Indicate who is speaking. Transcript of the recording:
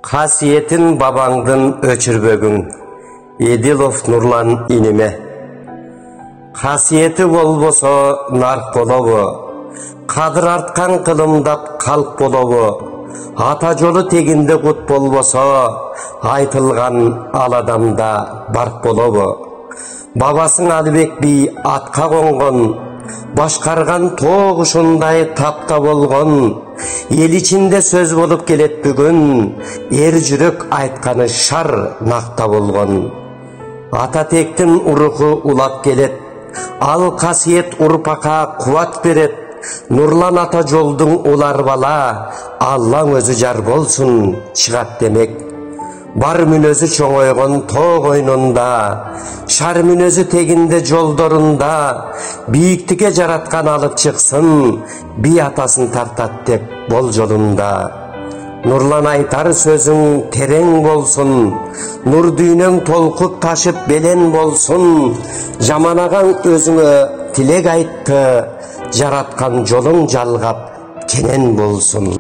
Speaker 1: Қасиетін бабаңдын өчірбөгүң, Едилов Нурлан иниме. Қасиеті болбосо нарк болобу, кадыр арткан кылымдап калк болобу, ата жолу тегинде кут болбосо, айтылган ал адамда барк болобу. Бабасың Алыбек би атка конгон, башкарган тогушундай тапта болгон, эл ичинде сөз болуп келет бүгүн, эр жүрөк айтканы шар накта болгон. Ата тектин уруху улап келет, ал касиет урпакка кубат берет. Нурлан ата жолдун улар бала, Аллаң өзү жар болсун чыгат демек. Бар мүнөзү чоңойгон тоо койнунда, шар мүнөзү тегинде жолдорунда, бийиктикке жараткан алып чыксын, би атасын тартат деп болжолунда. Нурлан айтар сөзүң терең болсун, нур дүйнөң толкуп ташып белен болсун, жаманаган өзүңө тилек айтты, жараткан жолуң жалгап кенен болсун.